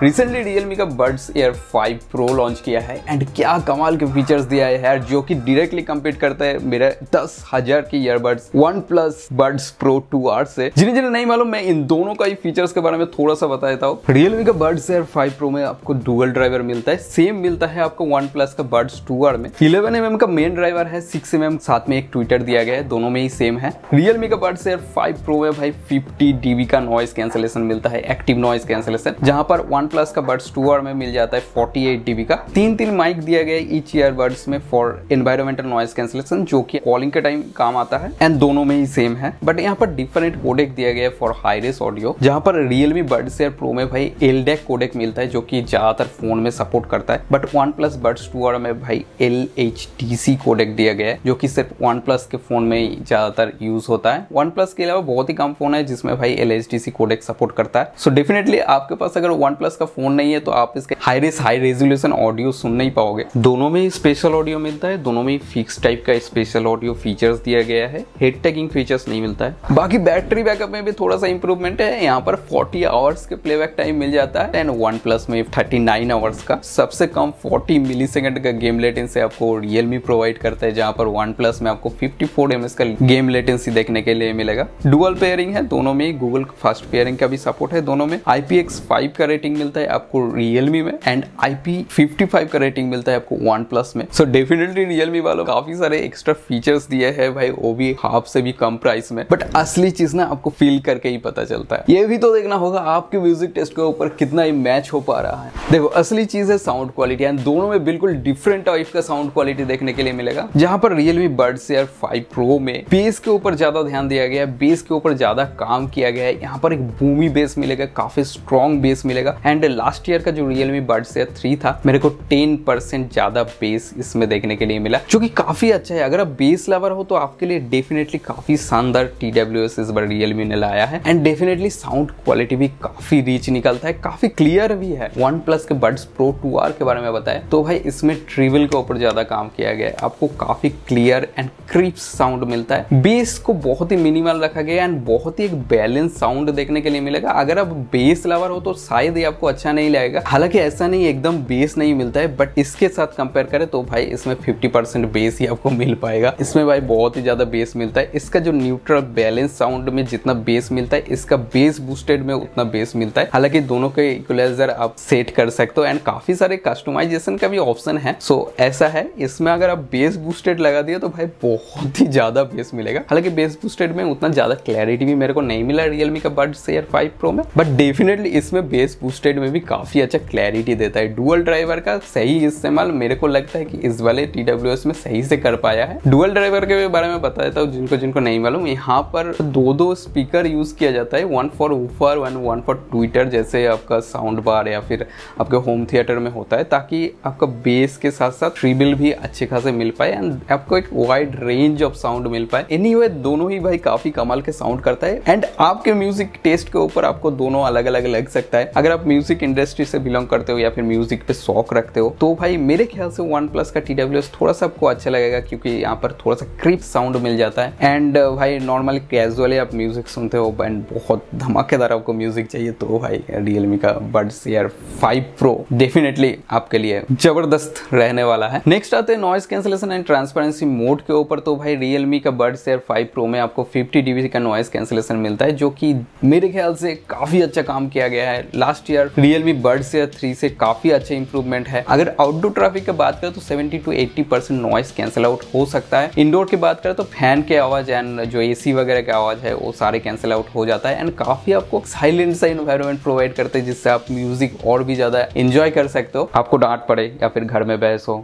Recently Realme का Buds Air 5 Pro launch किया है एंड क्या कमाल के फीचर्स दिया है यार, जो कि डायरेक्टली कंपीट करता है मेरे 10,000 की earbuds OnePlus Buds Pro 2R से। जिन्हें नहीं मालूम, मैं इन दोनों का ही फीचर्स के बारे में थोड़ा सा बता देता हूँ। Realme का Buds Air 5 Pro में आपको डुअल ड्राइवर मिलता है, सेम मिलता है आपको OnePlus का Buds 2R में। 11mm का मेन ड्राइवर है, 6mm साथ में एक ट्विटर दिया गया है, दोनों में ही सेम है। Realme का Buds Air 5 Pro में भाई 50 dB का नॉइस कैंसिलेशन मिलता है, एक्टिव नॉइस कैंसिलेशन, जहां पर OnePlus का Buds 2R में मिल जाता है 48 dB का। तीन माइक दिया गया है ईच ईयरबड्स में फॉर एनवायरमेंटल नॉइस कैंसिलेशन, जो कि कॉलिंग के टाइम काम आता है एंड दोनों में ही सेम है। बट यहाँ पर डिफरेंट कोडेक दिया गया है फॉर हाई रेस ऑडियो, जहां पर Realme Buds Air Pro में भाई LDAC कोडेक मिलता है, जो कि ज्यादातर फोन में सपोर्ट करता है। बट OnePlus Buds 2R में भाई LHDC कोडेक दिया गया है, जो कि सिर्फ OnePlus के फोन में ही ज्यादातर यूज होता है। OnePlus के अलावा बहुत ही कम फोन है जिसमें भाई LHDC कोडेक सपोर्ट करता है। सो डेफिनेटली आपके पास अगर OnePlus का फोन नहीं है तो आप इसके हाई रेजोल्यूशन ऑडियो सुन नहीं पाओगे। दोनों में ही स्पेशल ऑडियो मिलता है, दोनों में ही फिक्स टाइप का स्पेशल ऑडियो फीचर्स दिया गया है, हेड टैगिंग फीचर्स नहीं मिलता है। बाकी बैटरी बैकअप में भी थोड़ा सा इंप्रूवमेंट है, यहाँ पर 40 आवर्स के प्लेबैक टाइम मिल जाता है एंड OnePlus में 39 आवर्स का। सबसे कम 40 मिलीसेकंड का गेम लेटेंसी आपको Realme प्रोवाइड करता है, जहां पर OnePlus में आपको 54 ms का गेम लेटेंसी देखने के लिए मिलेगा। डुअल पेयरिंग है दोनों में, गूगल फास्ट पेयरिंग का भी सपोर्ट है दोनों में। IPX5 का रेटिंग मिलता है आपको Realme में एंड IP55 का रेटिंग मिलता है आपको OnePlus में। सो डेफिनेटली Realme वालों काफी सारे एक्स्ट्रा फीचर्स दिए हैं भाई, वो भी हाफ से भी कम प्राइस में। बट असली चीज ना आपको फील करके ही पता चलता है। ये भी तो देखना होगा आपके म्यूजिक टेस्ट के ऊपर कितना ही मैच हो पा रहा है। देखो असली चीज है साउंड क्वालिटी, एंड दोनों में बिल्कुल डिफरेंट टाइप का साउंड क्वालिटी देखने के लिए मिलेगा। जहां पर Realme Buds Air 5 Pro में बेस के ऊपर ज्यादा ध्यान दिया गया है, बेस के ऊपर ज्यादा काम किया गया है। यहाँ पर एक बूमी बेस मिलेगा, काफी स्ट्रॉन्ग बेस मिलेगा। एंड लास्ट ईयर का जो Realme Buds Air 3 था, मेरे को 10% ज्यादा बेस इसमें देखने के लिए मिला, जो कि काफी अच्छा है। अगर आप बेस लवर हो तो आपके लिए डेफिनेटली काफी शानदार TWS इस बार Realme ने लाया है एंड डेफिनेटली साउंड क्वालिटी भी काफी रिच निकलता है, काफी क्लियर भी है। OnePlus के Buds Pro 2R के बारे में बताएं तो भाई इसमें ट्रिबल के ऊपर ज्यादा काम किया गया है, आपको काफी क्लियर एंड क्रिस्प साउंड मिलता है। बेस को बहुत ही मिनिमल रखा गया एंड बहुत ही एक बैलेंस साउंड देखने के लिए मिलेगा। अगर आप बेस लवर हो तो शायद ये आपको अच्छा नहीं लगेगा, हालांकि ऐसा नहीं एकदम बेस नहीं मिलता है, बट इसके साथ कंपेयर करें तो भाई इसमें 50% बेस ही आपको मिल पाएगा। इसमें भाई बहुत ही ज्यादा बेस मिलता है। इसका जो न्यूट्रल बैलेंस साउंड में जितना बेस मिलता है, इसका बेस बूस्टेड में उतना बेस मिलता है। हालांकि दोनों के इक्वलाइजर आप सेट कर सकते हो एंड काफी सारे कस्टमाइजेशन का भी ऑप्शन है। सो ऐसा है, इसमें अगर आप बेस बूस्टेड लगा दिए तो भाई बहुत ही ज्यादा बेस मिलेगा। हालांकि बेस बूस्टेड में उतना ज्यादा क्लैरिटी भी मेरे को नहीं मिला Realme का Buds Air 5 Pro में, बट डेफिनेटली इसमें बेस बूस्टेड में भी काफी अच्छा क्लैरिटी देता है। डुअल ड्राइवर का सही इस्तेमाल मेरे को लगता है कि इस वाले TWS में सही से कर पाया है। डुअल ड्राइवर के बारे में बता देता हूँ जिनको नहीं मालूम। यहाँ पर दो स्पीकर यूज किया जाता है, one for woofer and one for Twitter, जैसे आपका साउंड बार या फिर आपके होम थिएटर में होता है, ताकि आपका बेस के साथ साथ ट्रिबल भी अच्छे खासे मिल पाए एंड आपको एक वाइड रेंज ऑफ साउंड मिल पाए। एनीवे दोनों ही भाई काफी कमाल के साउंड करता है एंड आपके म्यूजिक टेस्ट के ऊपर आपको दोनों अलग अलग लग सकता है। अगर आप म्यूजिक इंडस्ट्री से बिलोंग करते हो या फिर म्यूजिक पे शौक रखते हो तो भाई मेरे ख्याल से OnePlus का TWS थोड़ा सा आपको अच्छा लगेगा, क्योंकि यहाँ पर थोड़ा सा क्रिस्प साउंड मिल जाता है। एंड भाई नॉर्मली कैजुअली आप म्यूजिक सुनते हो एंड बहुत धमाकेदार आपको म्यूजिक चाहिए तो भाई Realme का Buds Air 5 Pro डेफिनेटली आपके लिए जबरदस्त रहने वाला है। नेक्स्ट आते हैं noise cancellation and transparency mode के ऊपर। तो भाई Realme का Buds Air 5 Pro में आपको 50 dB का नॉइस कैंसिलेशन मिलता है, जो कि मेरे ख्याल से काफी अच्छा काम किया गया है। Last year Realme Buds Air 3 से काफी अच्छा इंप्रूवमेंट है। अगर आउटडोर ट्रैफिक की बात करें तो 70 to 80% नॉइस कैंसिल आउट हो सकता है। इंडोर की बात करें तो फैन के आवाज एंड जो AC वगैरह के आवाज है वो सारे कैंसिल आउट हो जाता है एंड काफी आपको साइलेंट सा इन्वायरमेंट प्रोवाइड करते हैं, जिससे आप म्यूजिक और भी ज्यादा एंजॉय कर सकते हो। आपको डांट पड़े या फिर घर में बहस हो,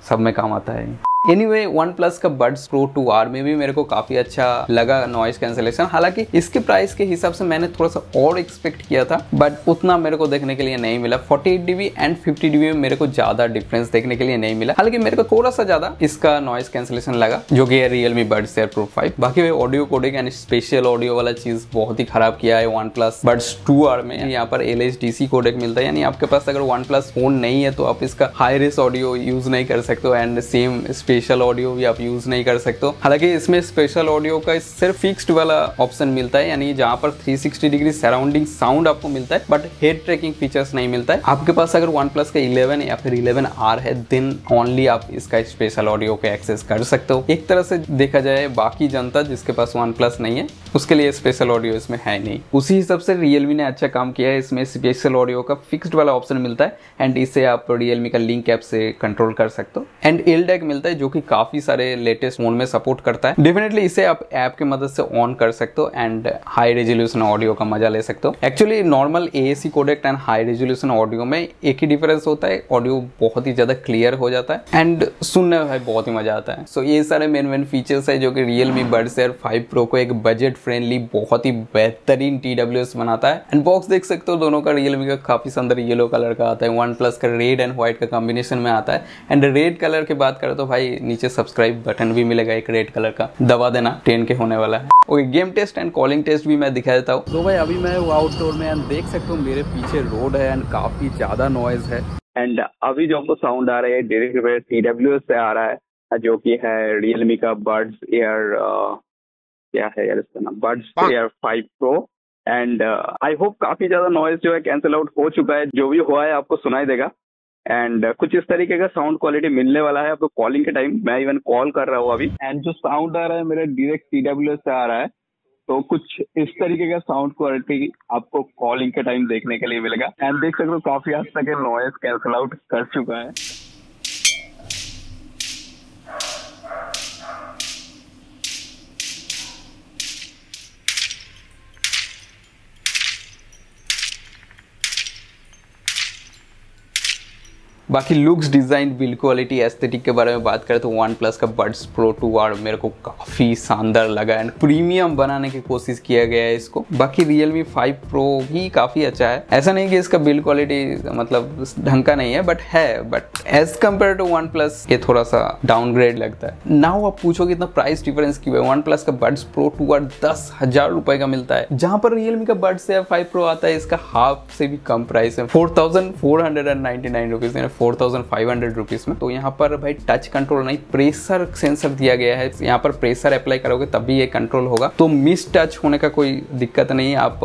सब में काम आता है। एनीवे OnePlus का Buds Pro 2R में भी मेरे को काफी अच्छा लगा नॉइस कैंसिलेशन। हालांकि इसके प्राइस के हिसाब से मैंने थोड़ा सा और एक्सपेक्ट किया था, बट उतना मेरे को देखने के लिए नहीं मिला। 48 dB एंड 50 dB में मेरे को ज्यादा डिफरेंस देखने के लिए नहीं मिला। हालांकि मेरे को थोड़ा सा ज्यादा इसका नॉइस कैंसिलेशन लगा, जो कि है Realme Buds Air Pro 5। बाकी audio codec and spatial audio वाला चीज बहुत ही खराब किया है OnePlus Buds 2R में। यहाँ पर LHDC कोडेक मिलता है, यानी आपके पास अगर OnePlus फोन नहीं है तो आप इसका हाई रेस ऑडियो यूज नहीं कर सकते हो एंड सेम स्पेशल ऑडियो भी आप यूज नहीं कर सकते हो। हालांकि इसमें स्पेशल ऑडियो का सिर्फ फिक्स्ड वाला ऑप्शन मिलता है, यानी जहां पर 360 डिग्री सराउंडिंग साउंड आपको मिलता है, बट हेड ट्रैकिंग फीचर्स नहीं मिलता है। आपके पास अगर OnePlus का 11 या फिर 11R है, देन ओनली आप इसका स्पेशल ऑडियो को एक्सेस कर सकते हो। एक तरह से देखा जाए बाकी जनता जिसके पास OnePlus नहीं है उसके लिए स्पेशल ऑडियो इसमें है नहीं। उसी हिसाब से Realme ने अच्छा काम किया है, इसमें स्पेशल ऑडियो का फिक्स्ड वाला ऑप्शन मिलता है एंड इसे आप Realme का लिंक ऐप से कंट्रोल कर सकते हो। एंड LDAC मिलता है जो कि काफी सारे लेटेस्ट फोन में सपोर्ट करता है। डेफिनेटली इसे आप ऐप की मदद से ऑन कर सकते हो एंड हाई रेजोल्यूशन ऑडियो का मजा ले सकते हो। Actually normal AAC codec and high resolution audio में एक ही डिफरेंस होता है, ऑडियो बहुत ही ज्यादा क्लियर हो जाता है एंड सुनने में बहुत ही मजा आता है। सो ये सारे मेन फीचर्स है जो कि Realme Buds Air 5 Pro को एक बजट फ्रेंडली बहुत ही बेहतरीन TWS बनाता है। एंड बॉक्स देख सकते हो दोनों का Realme का काफी सुंदर येलो कलर का आता है, OnePlus का रेड एंड व्हाइट का कॉम्बिनेशन में आता है। एंड रेड कलर की बात करें तो भाई नीचे सब्सक्राइब बटन भी मिलेगा एक रेड कलर का, दबा देना 10K होने वाला है। Okay, game test and calling test भी मैं दिखा देता हूँ। तो भाई अभी मैं आउटडोर में एंड देख सकते हो मेरे पीछे रोड है एंड काफी ज्यादा नॉइज है। एंड अभी जो आपको साउंड आ रहा है डायरेक्ट TWS से आ रहा है जो कि है Realme का Buds Air क्या है यार इसका नाम, Buds Air 5 Pro। And I hope काफी ज्यादा नॉइज जो है कैंसिल आउट हो चुका है, जो भी हुआ है आपको सुनाई देगा। एंड कुछ इस तरीके का साउंड क्वालिटी मिलने वाला है आपको कॉलिंग के टाइम। मैं इवन कॉल कर रहा हूँ अभी एंड जो साउंड आ रहा है मेरे डायरेक्ट TWS से आ रहा है, तो कुछ इस तरीके का साउंड क्वालिटी आपको कॉलिंग के टाइम देखने के लिए मिलेगा। एंड देख सकते हो काफी हद तक नॉइज कैंसिल आउट कर चुका है। बाकी looks, design, build quality, aesthetic के बारे में बात करें तो OnePlus का Buds Pro 2R मेरे को काफी शानदार लगा एंड प्रीमियम बनाने की कोशिश किया गया है इसको। बाकी Realme 5 Pro भी काफी अच्छा है, ऐसा नहीं कि इसका बिल्ड क्वालिटी मतलब ढंग का नहीं है, but as compare to OnePlus ये थोड़ा सा डाउनग्रेड लगता है। नाउ आप पूछोगे इतना प्राइस डिफरेंस क्यों है। OnePlus का Buds Pro 2R 10,000 रुपए का मिलता है, जहां पर Realme का Buds Air 5 Pro आता है इसका हाफ से भी कम प्राइस है, 4,499 रुपीज, 4,500 रुपीज में। तो यहाँ पर भाई टच कंट्रोल नहीं, प्रेशर सेंसर दिया गया है। यहाँ पर प्रेशर अप्लाई करोगे तभी ये कंट्रोल होगा, तो मिस टच होने का कोई दिक्कत नहीं है। आप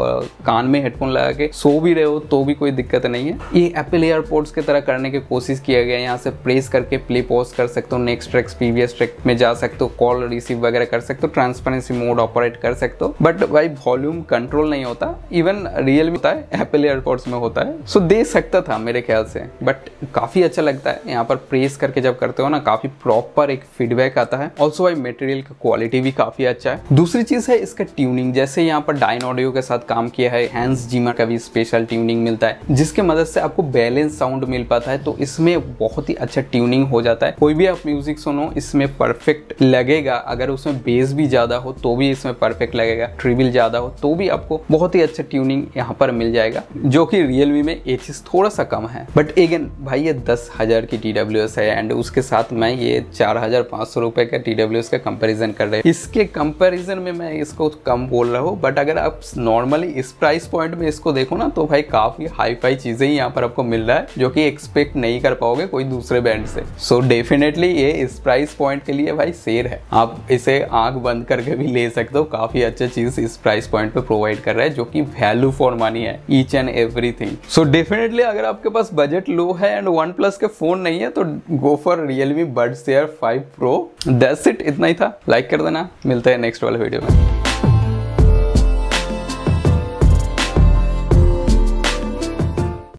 कान में हेडफोन लगा के सो भी रहे हो तो भी कोई दिक्कत नहीं है। ये एप्पल एयरपोर्ट्स की तरह करने की कोशिश किया गया है। यहाँ से प्रेस करके प्ले पॉज कर सकते हो, नेक्स्ट ट्रैक प्रीवियस ट्रैक में जा सकते हो, कॉल रिसीव वगैरह कर सकते हो, ट्रांसपेरेंसी मोड ऑपरेट कर सकते हो, बट भाई वॉल्यूम कंट्रोल नहीं होता। इवन रियल होता है, एप्पल एयरपोर्ट्स में होता है, सो दे सकता था मेरे ख्याल से, बट काफी अच्छा लगता है। यहाँ पर प्रेस करके जब करते हो ना काफी प्रॉपर एक फीडबैक आता है। ऑल्सो भाई मटेरियल का क्वालिटी भी काफी अच्छा है। दूसरी चीज है इसका ट्यूनिंग, जैसे यहाँ पर डायनऑडियो के साथ काम किया है, हैंस जिमर का भी स्पेशल ट्यूनिंग मिलता है जिसके मदद से आपको बैलेंस साउंड मिल पाता है, तो इसमें बहुत ही अच्छा ट्यूनिंग हो जाता है। कोई भी आप म्यूजिक सुनो इसमें परफेक्ट लगेगा। अगर उसमें बेस भी ज्यादा हो तो भी इसमें परफेक्ट लगेगा, ट्रिबल ज्यादा हो तो भी आपको बहुत ही अच्छा ट्यूनिंग यहाँ पर मिल जाएगा, जो कि Realme में ये चीज थोड़ा सा कम है। बट अगेन भाई ये 10,000 की TWS है एंड उसके साथ मैं ये 4,500 रुपए का TWS का कंपैरिजन कर रहे हैं। इसके कंपैरिजन में मैं इसको कम बोल रहा हूँ, बट अगर आप नॉर्मली इस प्राइस पॉइंट में इसको देखो ना तो भाई काफी हाई फाई चीजें ही यहाँ पर आपको मिल रहा है, जो कि एक्सपेक्ट नहीं कर पाओगे कोई दूसरे ब्रांड से। सो डेफिनेटली ये इस प्राइस पॉइंट के लिए भाई शेर है, आप इसे आंख बंद करके भी ले सकते हो। काफी अच्छा चीज इस प्राइस पॉइंट पे प्रोवाइड कर रहा है, जो कि वैल्यू फॉर मनी है, each and everything. So definitely अगर आपके पास बजट लो है एंड OnePlus के फोन नहीं है तो go for Realme Buds Air 5 Pro। That's it, इतना ही था। लाइक कर देना, मिलते हैं नेक्स्ट वाले वीडियो में।